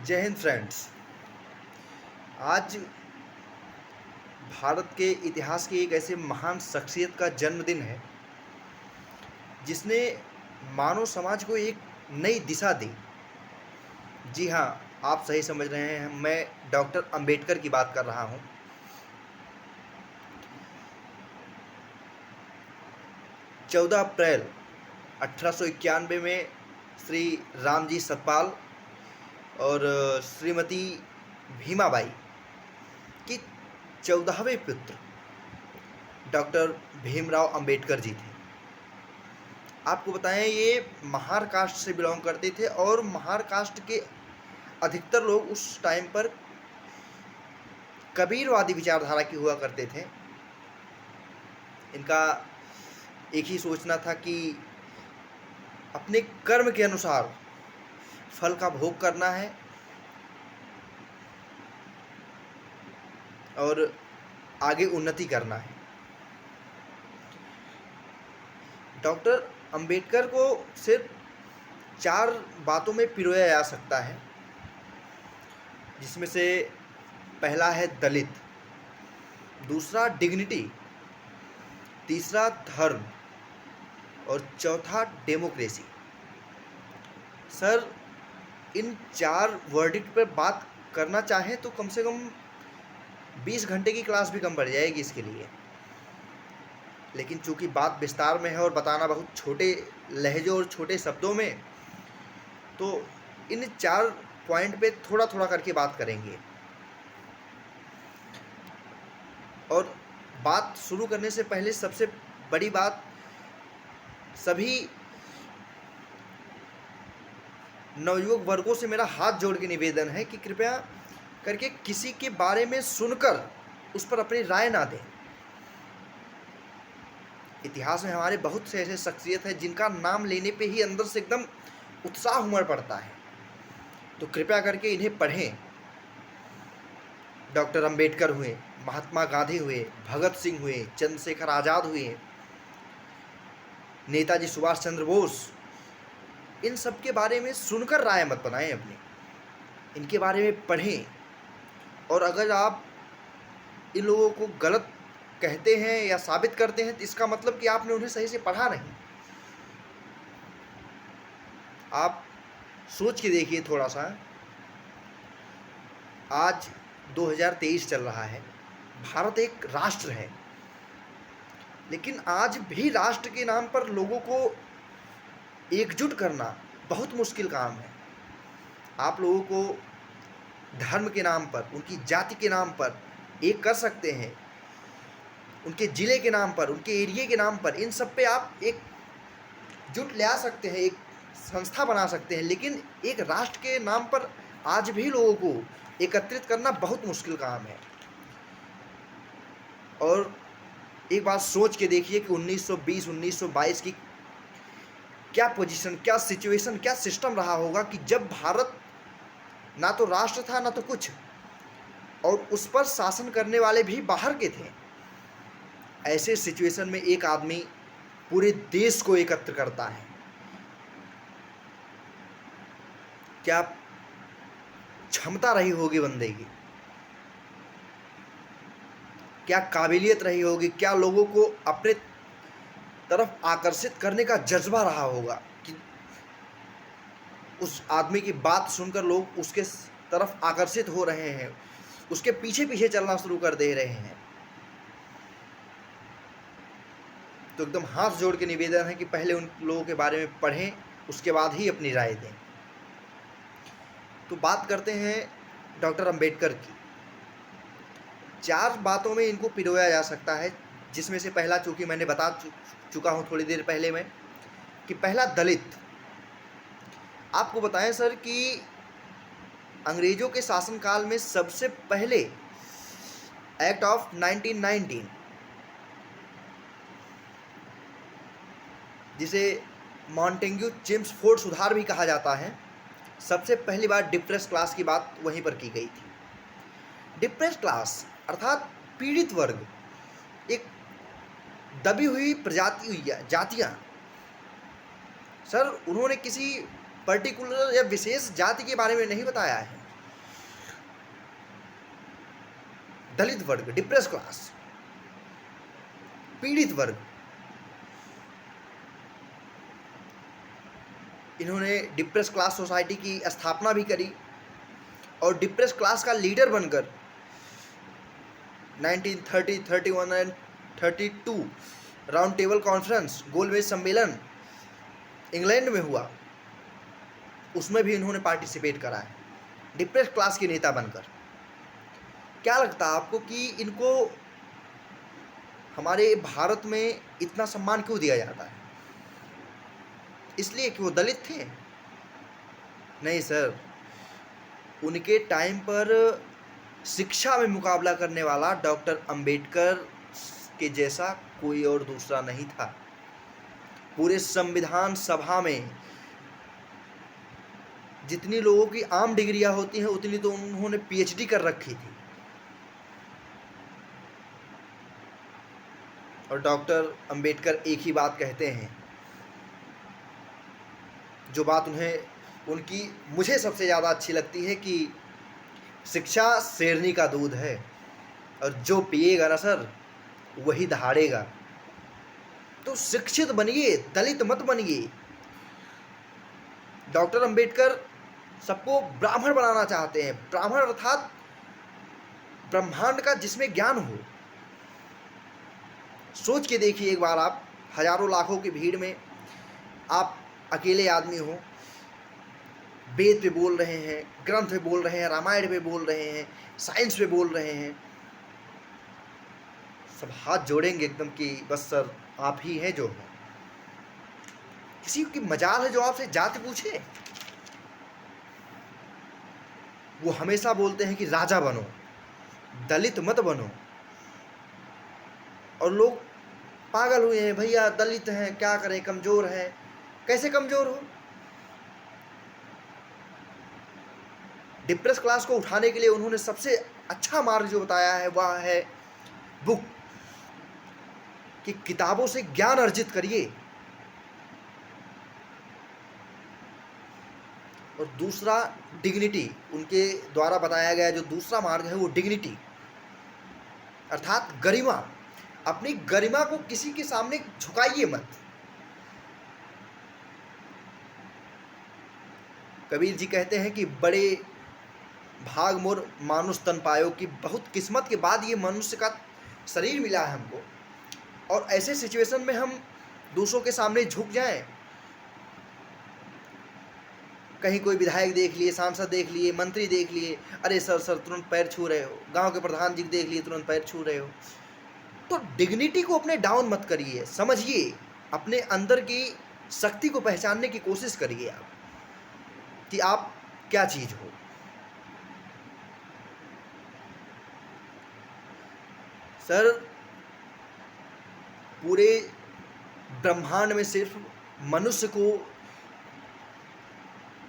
जय हिंद फ्रेंड्स। आज भारत के इतिहास की एक ऐसे महान शख्सियत का जन्मदिन है जिसने मानव समाज को एक नई दिशा दी। जी हाँ, आप सही समझ रहे हैं, मैं डॉक्टर अंबेडकर की बात कर रहा हूँ। 14 अप्रैल 1891 में श्री रामजी सतपाल और श्रीमती भीमाबाई की 14वें पुत्र डॉक्टर भीमराव अंबेडकर जी थे। आपको बताएं, ये महार कास्ट से बिलोंग करते थे और महार कास्ट के अधिकतर लोग उस टाइम पर कबीरवादी विचारधारा की हुआ करते थे। इनका एक ही सोचना था कि अपने कर्म के अनुसार फल का भोग करना है और आगे उन्नति करना है। डॉक्टर अंबेडकर को सिर्फ 4 बातों में पिरोया जा सकता है, जिसमें से पहला है दलित, दूसरा डिग्निटी, तीसरा धर्म और चौथा डेमोक्रेसी। सर, इन 4 वर्डिक्ट पर बात करना चाहें तो कम से कम 20 घंटे की क्लास भी कम पड़ जाएगी इसके लिए, लेकिन चूंकि बात विस्तार में है और बताना बहुत छोटे लहजों और छोटे शब्दों में, तो इन 4 पॉइंट पे थोड़ा थोड़ा करके बात करेंगे। और बात शुरू करने से पहले सबसे बड़ी बात, सभी नवयुवक वर्गों से मेरा हाथ जोड़ के निवेदन है कि कृपया करके किसी के बारे में सुनकर उस पर अपनी राय ना दें। इतिहास में हमारे बहुत से ऐसे शख्सियत हैं जिनका नाम लेने पे ही अंदर से एकदम उत्साह उमड़ पड़ता है, तो कृपया करके इन्हें पढ़ें। डॉक्टर अंबेडकर हुए, महात्मा गांधी हुए, भगत सिंह हुए, चंद्रशेखर आज़ाद हुए, नेताजी सुभाष चंद्र बोस, इन सब के बारे में सुनकर राय मत बनाएं अपनी, इनके बारे में पढ़ें। और अगर आप इन लोगों को गलत कहते हैं या साबित करते हैं तो इसका मतलब कि आपने उन्हें सही से पढ़ा नहीं। आप सोच के देखिए थोड़ा सा, आज 2023 चल रहा है, भारत एक राष्ट्र है, लेकिन आज भी राष्ट्र के नाम पर लोगों को एकजुट करना बहुत मुश्किल काम है। आप लोगों को धर्म के नाम पर, उनकी जाति के नाम पर एक कर सकते हैं, उनके ज़िले के नाम पर, उनके एरिया के नाम पर, इन सब पे आप एक जुट ले आ सकते हैं, एक संस्था बना सकते हैं, लेकिन एक राष्ट्र के नाम पर आज भी लोगों को एकत्रित करना बहुत मुश्किल काम है। और एक बात सोच के देखिए कि 1920 1922 की क्या पोजीशन, क्या सिचुएशन, क्या सिस्टम रहा होगा कि जब भारत ना तो राष्ट्र था ना तो कुछ, और उस पर शासन करने वाले भी बाहर के थे। ऐसे सिचुएशन में एक आदमी पूरे देश को एकत्र करता है, क्या क्षमता रही होगी बंदे की, क्या काबिलियत रही होगी, क्या लोगों को अपने तरफ आकर्षित करने का जज्बा रहा होगा कि उस आदमी की बात सुनकर लोग उसके तरफ आकर्षित हो रहे हैं, उसके पीछे पीछे चलना शुरू कर दे रहे हैं। तो एकदम हाथ जोड़ के निवेदन है कि पहले उन लोगों के बारे में पढ़ें, उसके बाद ही अपनी राय दें। तो बात करते हैं डॉक्टर अंबेडकर की। 4 बातों में इनको पिरोया जा सकता है, जिसमें से पहला, चूँकि मैंने बता चुका हूँ थोड़ी देर पहले में, कि पहला दलित। आपको बताएं सर कि अंग्रेज़ों के शासनकाल में सबसे पहले एक्ट ऑफ 1919, जिसे मॉन्टेग्यू चेम्सफोर्ड सुधार भी कहा जाता है, सबसे पहली बार डिप्रेस क्लास की बात वहीं पर की गई थी। डिप्रेस क्लास अर्थात पीड़ित वर्ग, एक दबी हुई जातियाँ। सर, उन्होंने किसी पर्टिकुलर या विशेष जाति के बारे में नहीं बताया है, दलित वर्ग, डिप्रेस क्लास, पीड़ित वर्ग, इन्होंने डिप्रेस क्लास सोसाइटी की स्थापना भी करी और डिप्रेस क्लास का लीडर बनकर 1930, 31 एंड 32 राउंड टेबल कॉन्फ्रेंस, गोलमेज सम्मेलन इंग्लैंड में हुआ, उसमें भी इन्होंने पार्टिसिपेट करा है डिप्रेस क्लास के नेता बनकर। क्या लगता है आपको कि इनको हमारे भारत में इतना सम्मान क्यों दिया जाता है? इसलिए कि वो दलित थे? नहीं सर, उनके टाइम पर शिक्षा में मुकाबला करने वाला डॉक्टर अंबेडकर के जैसा कोई और दूसरा नहीं था। पूरे संविधान सभा में जितनी लोगों की आम डिग्रियां होती हैं उतनी तो उन्होंने पीएचडी कर रखी थी। और डॉक्टर अंबेडकर एक ही बात कहते हैं, जो बात उनकी मुझे सबसे ज़्यादा अच्छी लगती है कि शिक्षा शेरनी का दूध है और जो पिएगा ना सर वही दहाड़ेगा। तो शिक्षित बनिए, दलित मत बनिए। डॉक्टर अंबेडकर सबको ब्राह्मण बनाना चाहते हैं, ब्राह्मण अर्थात ब्रह्मांड का जिसमें ज्ञान हो। सोच के देखिए एक बार, आप हजारों लाखों की भीड़ में आप अकेले आदमी हो, वेद पे बोल रहे हैं, ग्रंथ पे बोल रहे हैं, रामायण पे बोल रहे हैं, साइंस पे बोल रहे हैं, सब हाथ जोड़ेंगे एकदम कि बस सर आप ही हैं जो हैं। किसी की मजाल है जो आपसे जाति पूछे? वो हमेशा बोलते हैं कि राजा बनो, दलित मत बनो। और लोग पागल हुए हैं, भैया दलित हैं क्या करें, कमज़ोर हैं। कैसे कमज़ोर हो? डिप्रेस क्लास को उठाने के लिए उन्होंने सबसे अच्छा मार्ग जो बताया है वह है बुक, कि किताबों से ज्ञान अर्जित करिए। और दूसरा डिग्निटी, उनके द्वारा बताया गया जो दूसरा मार्ग है वो डिग्निटी अर्थात गरिमा। अपनी गरिमा को किसी के सामने झुकाइए मत। कबीर जी कहते हैं कि बड़े भाग मोर मानुष तन पायो, कि बहुत किस्मत के बाद ये मनुष्य का शरीर मिला है हमको, और ऐसे सिचुएशन में हम दूसरों के सामने झुक जाएं। कहीं कोई विधायक देख लिए, सांसद देख लिए, मंत्री देख लिए, अरे सर सर तुरंत पैर छू रहे हो। गांव के प्रधान जी देख लिए, तुरंत पैर छू रहे हो। तो डिग्निटी को अपने डाउन मत करिए, समझिए, अपने अंदर की शक्ति को पहचानने की कोशिश करिए आप कि आप क्या चीज़ हो। सर पूरे ब्रह्मांड में सिर्फ मनुष्य को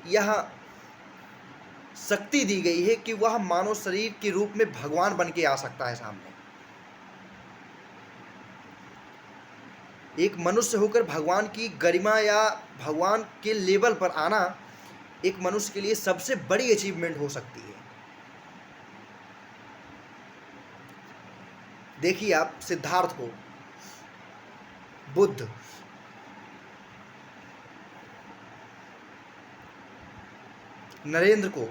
यह शक्ति दी गई है कि वह मानव शरीर के रूप में भगवान बन के आ सकता है सामने। एक मनुष्य होकर भगवान की गरिमा या भगवान के लेवल पर आना एक मनुष्य के लिए सबसे बड़ी अचीवमेंट हो सकती है। देखिए आप सिद्धार्थ को, बुद्ध, नरेंद्र को,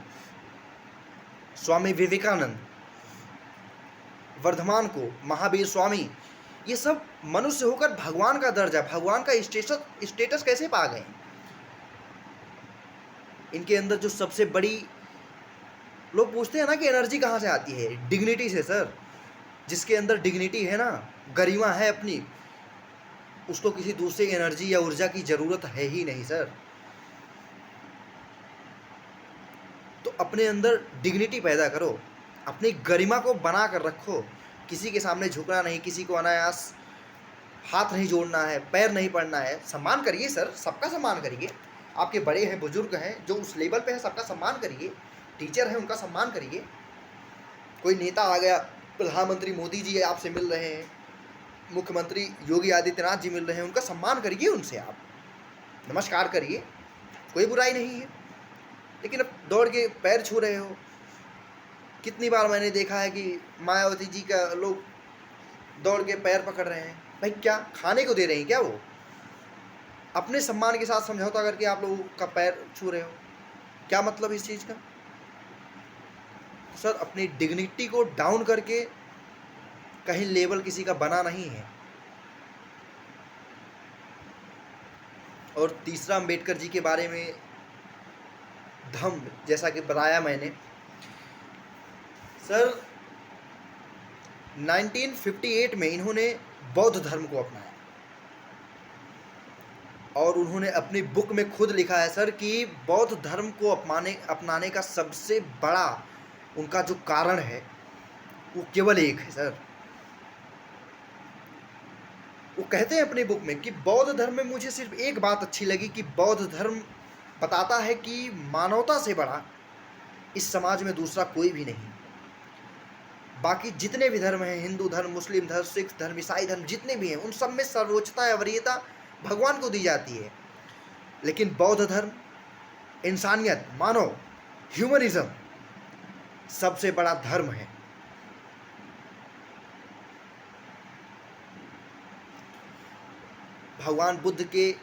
स्वामी विवेकानंद, वर्धमान को, महावीर स्वामी, ये सब मनुष्य होकर भगवान का दर्जा, भगवान का स्टेटस कैसे पा गए? इनके अंदर जो सबसे बड़ी, लोग पूछते हैं ना कि एनर्जी कहाँ से आती है? डिग्निटी से सर। जिसके अंदर डिग्निटी है ना, गरिमा है अपनी, उसको किसी दूसरे एनर्जी या ऊर्जा की ज़रूरत है ही नहीं सर। तो अपने अंदर डिग्निटी पैदा करो, अपनी गरिमा को बना कर रखो। किसी के सामने झुकना नहीं, किसी को अनायास हाथ नहीं जोड़ना है, पैर नहीं पड़ना है। सम्मान करिए सर, सबका सम्मान करिए। आपके बड़े हैं, बुजुर्ग हैं, जो उस लेवल पे है, सबका सम्मान करिए। टीचर हैं, उनका सम्मान करिए। कोई नेता आ गया, प्रधानमंत्री मोदी जी आपसे मिल रहे हैं, मुख्यमंत्री योगी आदित्यनाथ जी मिल रहे हैं, उनका सम्मान करिए, उनसे आप नमस्कार करिए, कोई बुराई नहीं है। लेकिन अब दौड़ के पैर छू रहे हो कितनी बार मैंने देखा है कि मायावती जी का लोग दौड़ के पैर पकड़ रहे हैं। भाई क्या खाने को दे रहे हैं क्या वो? अपने सम्मान के साथ समझौता करके आप लोगों का पैर छू रहे हो, क्या मतलब इस चीज़ का? तो सर अपनी डिग्निटी को डाउन करके कहीं लेवल किसी का बना नहीं है। और तीसरा अम्बेडकर जी के बारे में धम्म, जैसा कि बताया मैंने सर, 1958 में इन्होंने बौद्ध धर्म को अपनाया और उन्होंने अपनी बुक में खुद लिखा है सर कि बौद्ध धर्म को अपनाने का सबसे बड़ा उनका जो कारण है वो केवल एक है सर। वो कहते हैं अपनी बुक में कि बौद्ध धर्म में मुझे सिर्फ एक बात अच्छी लगी कि बौद्ध धर्म बताता है कि मानवता से बड़ा इस समाज में दूसरा कोई भी नहीं। बाकी जितने भी धर्म हैं, हिंदू धर्म, मुस्लिम धर्म, सिख धर्म, ईसाई धर्म, जितने भी हैं, उन सब में सर्वोच्चता या वरीयता भगवान को दी जाती है। लेकिन बौद्ध धर्म इंसानियत, मानव, ह्यूमनिज्म सबसे बड़ा धर्म है। भगवान बुद्ध के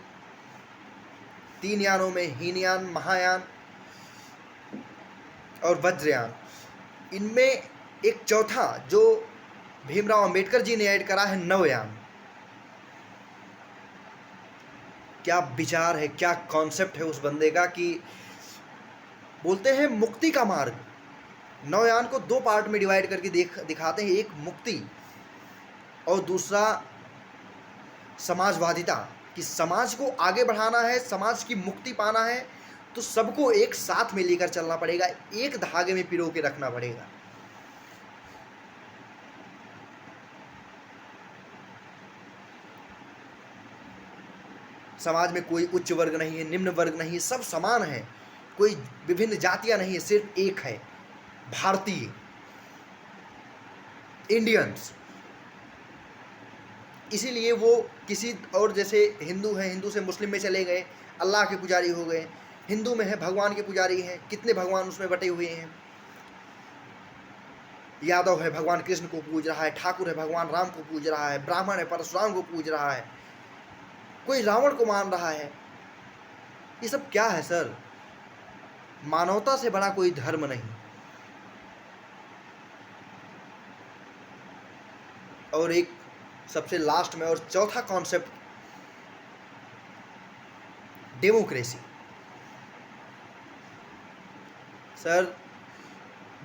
3 यानों में हीनयान, महायान और वज्रयान, इनमें एक चौथा जो भीमराव अंबेडकर जी ने ऐड करा है, नवयान। क्या विचार है, क्या कॉन्सेप्ट है उस बंदे का कि बोलते हैं मुक्ति का मार्ग। नवयान को 2 पार्ट में डिवाइड करके दिखाते हैं, एक मुक्ति और दूसरा समाजवादिता, कि समाज को आगे बढ़ाना है, समाज की मुक्ति पाना है तो सबको एक साथ में लेकर चलना पड़ेगा, एक धागे में पिरो के रखना पड़ेगा। समाज में कोई उच्च वर्ग नहीं है, निम्न वर्ग नहीं है, सब समान है, कोई विभिन्न जातियां नहीं है, सिर्फ एक है, भारतीय, इंडियंस। इसीलिए वो किसी और, जैसे हिंदू हैं, हिंदू से मुस्लिम में चले गए, अल्लाह के पुजारी हो गए, हिंदू में है भगवान के पुजारी हैं, कितने भगवान उसमें बटे हुए हैं। यादव है भगवान कृष्ण को पूज रहा है, ठाकुर है भगवान राम को पूज रहा है, ब्राह्मण है परशुराम को पूज रहा है, कोई रावण को मान रहा है। ये सब क्या है सर? मानवता से बड़ा कोई धर्म नहीं। और एक सबसे लास्ट में और चौथा कॉन्सेप्ट, डेमोक्रेसी। सर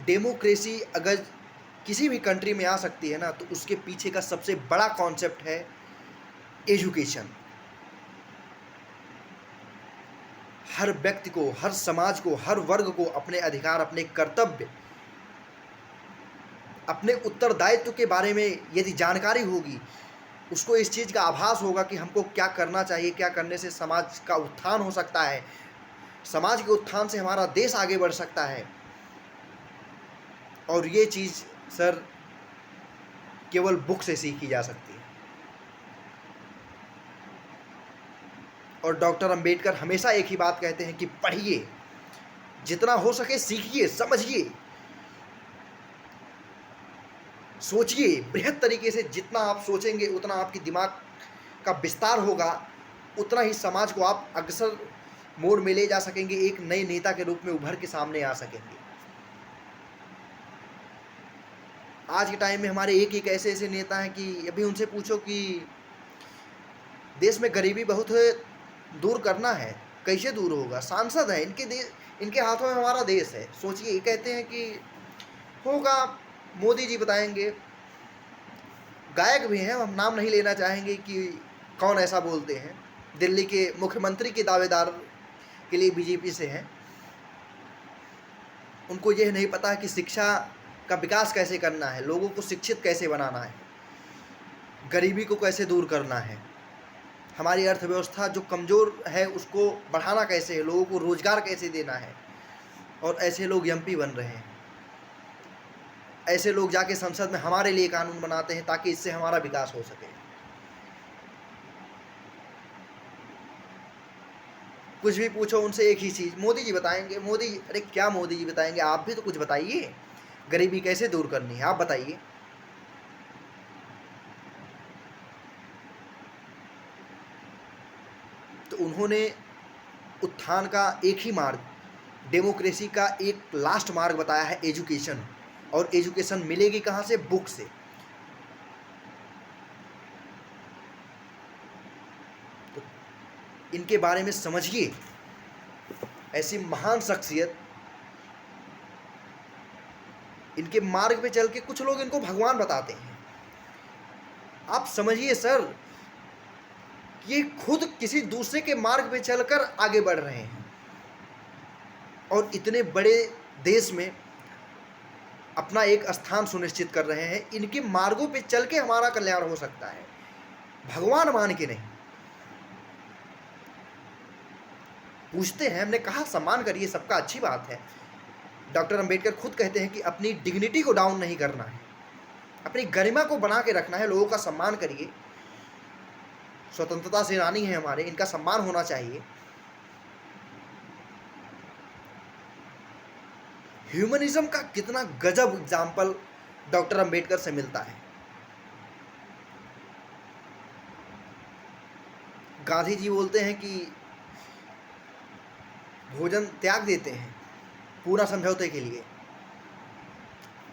डेमोक्रेसी अगर किसी भी कंट्री में आ सकती है ना, तो उसके पीछे का सबसे बड़ा कॉन्सेप्ट है एजुकेशन। हर व्यक्ति को, हर समाज को, हर वर्ग को अपने अधिकार, अपने कर्तव्य, अपने उत्तरदायित्व के बारे में यदि जानकारी होगी, उसको इस चीज़ का आभास होगा कि हमको क्या करना चाहिए, क्या करने से समाज का उत्थान हो सकता है, समाज के उत्थान से हमारा देश आगे बढ़ सकता है। और ये चीज़ सर केवल बुक से सीखी जा सकती है। और डॉक्टर अंबेडकर हमेशा एक ही बात कहते हैं कि पढ़िए, जितना हो सके सीखिए, समझिए, सोचिए बृहद तरीके से। जितना आप सोचेंगे उतना आपकी दिमाग का विस्तार होगा, उतना ही समाज को आप अग्रसर मोड़ में ले जा सकेंगे, एक नए नेता के रूप में उभर के सामने आ सकेंगे। आज के टाइम में हमारे एक एक ऐसे ऐसे नेता हैं कि अभी उनसे पूछो कि देश में गरीबी बहुत है, दूर करना है, कैसे दूर होगा? सांसद है, इनके हाथों में हमारा देश है। सोचिए, कहते हैं कि होगा, मोदी जी बताएंगे। गायक भी हैं, हम नाम नहीं लेना चाहेंगे कि कौन ऐसा बोलते हैं, दिल्ली के मुख्यमंत्री के दावेदार के लिए बीजेपी से हैं। उनको यह नहीं पता कि शिक्षा का विकास कैसे करना है, लोगों को शिक्षित कैसे बनाना है, गरीबी को कैसे दूर करना है, हमारी अर्थव्यवस्था जो कमज़ोर है उसको बढ़ाना कैसे है, लोगों को रोज़गार कैसे देना है। और ऐसे लोग एमपी बन रहे हैं, ऐसे लोग जाके संसद में हमारे लिए कानून बनाते हैं ताकि इससे हमारा विकास हो सके। कुछ भी पूछो उनसे एक ही चीज़, मोदी जी बताएंगे। मोदी, अरे क्या मोदी जी बताएंगे, आप भी तो कुछ बताइए। गरीबी कैसे दूर करनी है, आप बताइए। तो उन्होंने उत्थान का एक ही मार्ग, डेमोक्रेसी का एक लास्ट मार्ग बताया है, एजुकेशन। और एजुकेशन मिलेगी कहाँ से? बुक से। तो इनके बारे में समझिए, ऐसी महान शख्सियत, इनके मार्ग पे चल के कुछ लोग इनको भगवान बताते हैं। आप समझिए सर, ये खुद किसी दूसरे के मार्ग पे चलकर आगे बढ़ रहे हैं और इतने बड़े देश में अपना एक स्थान सुनिश्चित कर रहे हैं। इनके मार्गों पे चल के हमारा कल्याण हो सकता है, भगवान मान के नहीं। पूछते हैं, हमने कहा सम्मान करिए, सबका अच्छी बात है। डॉक्टर अंबेडकर खुद कहते हैं कि अपनी डिग्निटी को डाउन नहीं करना है, अपनी गरिमा को बना के रखना है, लोगों का सम्मान करिए। स्वतंत्रता सेनानी है हमारे, इनका सम्मान होना चाहिए। ह्यूमनिज्म का कितना गजब एग्जाम्पल डॉक्टर अंबेडकर से मिलता है। गांधी जी बोलते हैं कि भोजन त्याग देते हैं पूरा समझौते के लिए।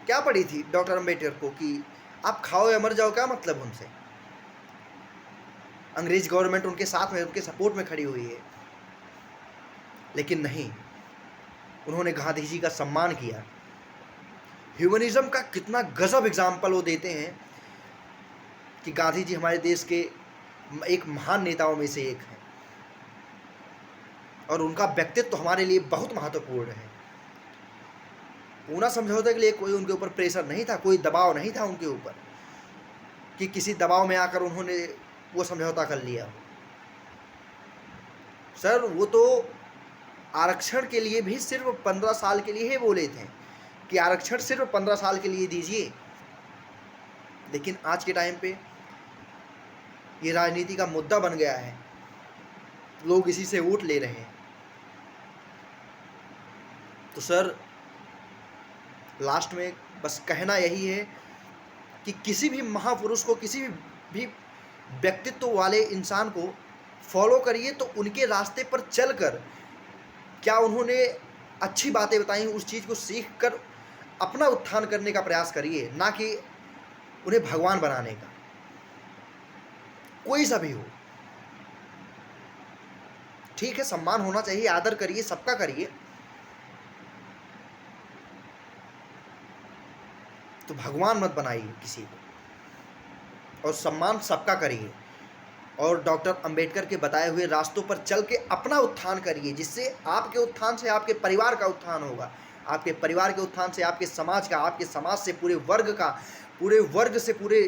क्या पड़ी थी डॉक्टर अंबेडकर को कि आप खाओ या मर जाओ, क्या मतलब उनसे? अंग्रेज गवर्नमेंट उनके साथ में, उनके सपोर्ट में खड़ी हुई है, लेकिन नहीं, उन्होंने गांधी जी का सम्मान किया। ह्यूमनिज्म का कितना गजब एग्जाम्पल वो देते हैं कि गांधी जी हमारे देश के एक महान नेताओं में से एक हैं और उनका व्यक्तित्व तो हमारे लिए बहुत महत्वपूर्ण है। पूना समझौते के लिए कोई उनके ऊपर प्रेशर नहीं था, कोई दबाव नहीं था उनके ऊपर कि किसी दबाव में आकर उन्होंने वो समझौता कर लिया। सर वो तो आरक्षण के लिए भी सिर्फ 15 साल के लिए ही बोले थे कि आरक्षण सिर्फ 15 साल के लिए दीजिए, लेकिन आज के टाइम पे ये राजनीति का मुद्दा बन गया है, लोग इसी से वोट ले रहे हैं। तो सर लास्ट में बस कहना यही है कि किसी भी महापुरुष को, किसी भी व्यक्तित्व वाले इंसान को फॉलो करिए, तो उनके रास्ते पर चलकर क्या उन्होंने अच्छी बातें बताई, उस चीज़ को सीख कर अपना उत्थान करने का प्रयास करिए, ना कि उन्हें भगवान बनाने का। कोई सा भी हो, ठीक है, सम्मान होना चाहिए, आदर करिए, सबका करिए, तो भगवान मत बनाइए किसी को, और सम्मान सबका करिए। और डॉक्टर अंबेडकर के बताए हुए रास्तों पर चल के अपना उत्थान करिए, जिससे आपके उत्थान से आपके परिवार का उत्थान होगा, आपके परिवार के उत्थान से आपके समाज का, आपके समाज से पूरे वर्ग का, पूरे वर्ग से पूरे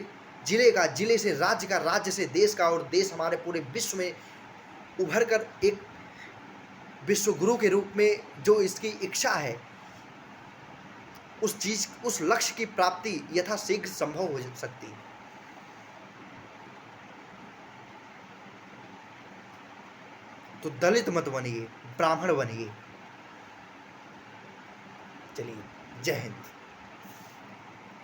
जिले का, जिले से राज्य का, राज्य से देश का, और देश हमारे पूरे विश्व में उभर कर एक विश्व गुरु के रूप में जो इसकी इच्छा है, उस चीज़, उस लक्ष्य की प्राप्ति यथाशीघ्र संभव हो सकती है। तो दलित मत बनिए, ब्राह्मण बनिए। चलिए, जय हिंद।